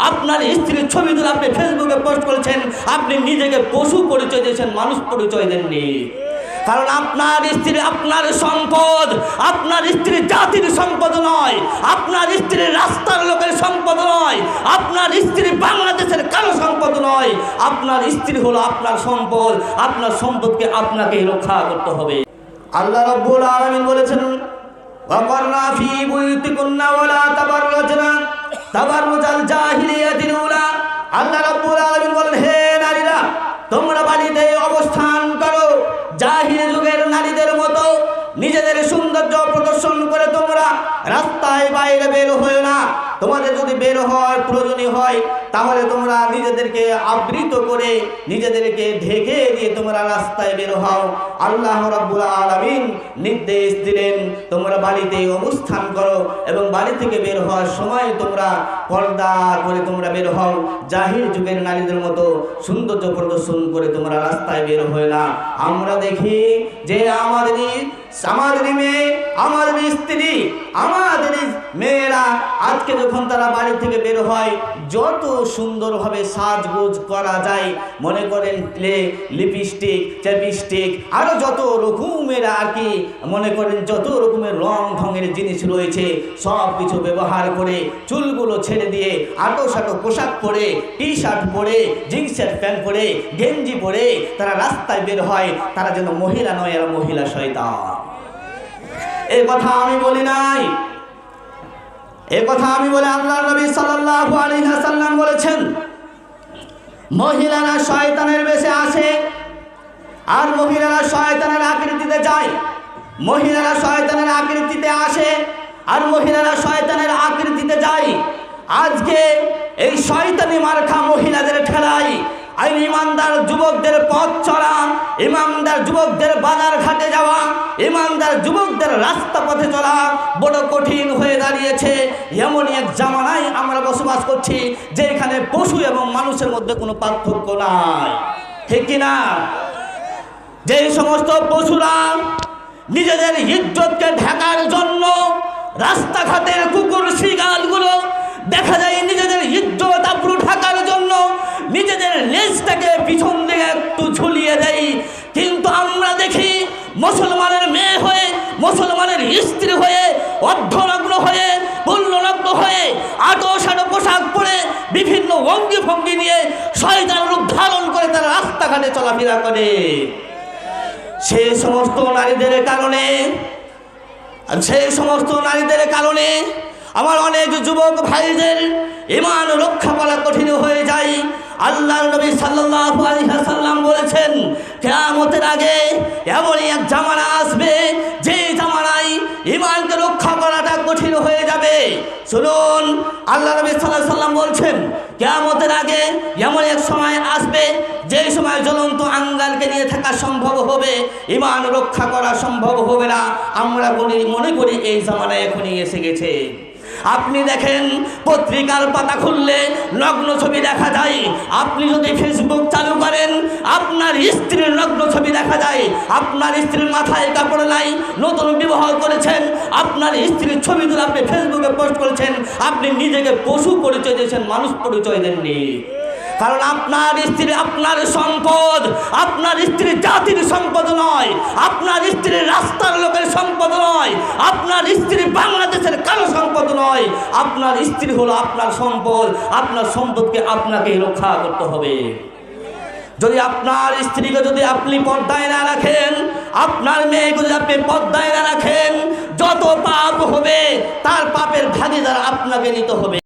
আপনার স্ত্রীর ছবি তুলে আপনি ফেসবুকে পোস্ট করেছেন, আপনি নিজেকে পশু পরিচয় দিয়েছেন, মানুষ পরিচয় দেননি। কারণ আপনার স্ত্রী আপনার সম্পদ, আপনার স্ত্রী জাতির সম্পদ নয়, আপনার স্ত্রী রাস্তার লোকের সম্পদ নয়, আপনার স্ত্রী বাংলাদেশের কারো সম্পদ নয়। আপনার স্ত্রী হলো আপনার সম্পদ, আপনার সম্পদকে আপনাকেই রক্ষা করতে হবে। আল্লাহ রাব্বুল আলামিন বলেছেন, ওয়াকারনা ফি বুয়ুতিকুন্না ওয়ালা তাবাররাজনা তাবাররুজাল জাহিলিয়াতিল উলা। আল্লাহ রাব্বুল আলামিন বলেন, হে নারীরা, তোমরা বাড়িতে অবস্থান করো জাহিলি যুগের নারীদের মতো। নিজেদের সৌন্দর্য প্রদর্শন করে তোমরা রাস্তায় বাইরে বের হয়ো না। তোমাদের যদি বের হওয়ার প্রয়োজন হয় তাহলে তোমরা নিজেদেরকে আবৃত করে, নিজেদেরকে ঢেকে দিয়ে তোমরা রাস্তায় বের হও। আল্লাহ রাব্বুল আলামিন নির্দেশ দিলেন, তোমরা বাড়িতে অবস্থান করো এবং বাড়ি থেকে বের হওয়ার সময় তোমরা পর্দা করে তোমরা বের হও। জাহিল যুগের নারীদের মতো সৌন্দর্য প্রদর্শন করে তোমরা রাস্তায় বের হয় না। আমরা দেখি যে আমাদের মেয়ে, আমাদের স্ত্রী, আমাদের মেয়েরা আজকে যখন তারা বাড়ি থেকে বের হয়, যত সুন্দরভাবে সাজগোজ করা যায়, মনে করেন লিপস্টিক, চ্যাপস্টিক, আরো যত রকমের আর কি মনে করেন যত রকমের রং ঢঙের জিনিস রয়েছে, সব কিছু ব্যবহার করে চুলগুলো ছেড়ে দিয়ে আটো-সাটো পোশাক পরে, টি শার্ট পরে, জিন্সের প্যান্ট পরে, গেঞ্জি পরে তারা রাস্তায় বের হয়। তারা যেন মহিলা নয়, এরা মহিলা শয়তান। এই কথা আমি বলি নাই, এই কথা আমি বলে আল্লাহর নবী সাল্লাল্লাহু আলাইহি ওয়াসাল্লাম বলেছেন, মহিলারা শয়তানের বেশে আসে আর মহিলারা শয়তানের আকৃতিতে যায়। মহিলারা শয়তানের আকৃতিতে আসে আর মহিলারা শয়তানের আকৃতিতে যায়। আজকে এই শয়তানি মার্কা মহিলাদের ঠেলাই আর ইমানদার যুবকদের পথ চলা, ইমানদার যুবকদের বাজার ঘাটে যাওয়া, ইমানদার যুবকদের রাস্তা পথে চলা বড় কঠিন হয়ে দাঁড়িয়েছে। এমনই এক জামানায় আমরা বসবাস করছি যেখানে পশু এবং মানুষের মধ্যে কোনো পার্থক্য নাই, ঠিক কিনা? যে সমস্ত পশুরা নিজেদের ইজ্জতকে ঢাকার জন্য রাস্তাঘাটের কুকুর শিগালগুলো দেখা যায় নিজেদের ইজ্জত আবরু ঢাকার জন্য নিজেদের লেজটাকে পিছন দিকে একটু ঝুলিয়ে দেয়, কিন্তু আমরা দেখি মুসলমানের মেয়ে হয়ে, মুসলমানের স্ত্রী হয়ে, অর্ধনগ্ন হয়ে, পূর্ণনগ্ন হয়ে, আটো-সাটো পোশাক পরে বিভিন্ন অঙ্গি ভঙ্গি নিয়ে শয়তান রূপ ধারণ করে তারা রাস্তাঘাটে চলাফেরা করে। সেই সমস্ত নারীদের কারণে আমার অনেক যুবক ভাইদের ঈমান রক্ষা করা কঠিন হয়ে যায়। আল্লাহর নবী সাল্লাল্লাহু আলাইহি ওয়াসাল্লাম বলেছেন, কিয়ামতের আগে এমনই এক জামানা আসবে যে জামানায় ঈমানকে রক্ষা করাটা কঠিন হয়ে যাবে। শুনুন, আল্লাহ নবী সাল্লাল্লাহু আলাইহি ওয়াসাল্লাম বলছেন, কিয়ামতের আগে এমন এক সময় আসবে যে সময় জ্বলন্ত আঙ্গারকে নিয়ে থাকা সম্ভব হবে, ঈমান রক্ষা করা সম্ভব হবে না। আমরা মনে করি এই জামানা এখনই এসে গেছে। আপনি দেখেন পত্রিকার পাতা খুললে নগ্ন ছবি দেখা যায়। আপনি যদি ফেসবুক চালু করেন আপনার স্ত্রীর নগ্ন ছবি দেখা যায়। আপনার স্ত্রীর মাথায় কাপড় নাই, নতুন বিবাহ করেছেন, আপনার স্ত্রীর ছবি তুলে আপনি ফেসবুকে পোস্ট করেছেন, আপনি নিজেকে পশু পরিচয় দিয়েছেন, মানুষ পরিচয় দেননি। কারণ আপনার স্ত্রী আপনার সম্পদ, আপনার স্ত্রী জাতির সম্পদ নয়, আপনার স্ত্রী রাস্তার লোকের সম্পদ নয়, আপনার স্ত্রী বাংলাদেশের কারো সম্পদ নয়। আপনার স্ত্রী হলো আপনার সম্পদ, আপনার সম্পদকে আপনাকেই রক্ষা করতে হবে। যদি আপনার স্ত্রীকে যদি আপনি পর্দায় না রাখেন, আপনার মেয়েকে যদি আপনি পর্দায় না রাখেন, যত পাপ হবে তার পাপের ভাগিদার আপনাকে নিতে হবে।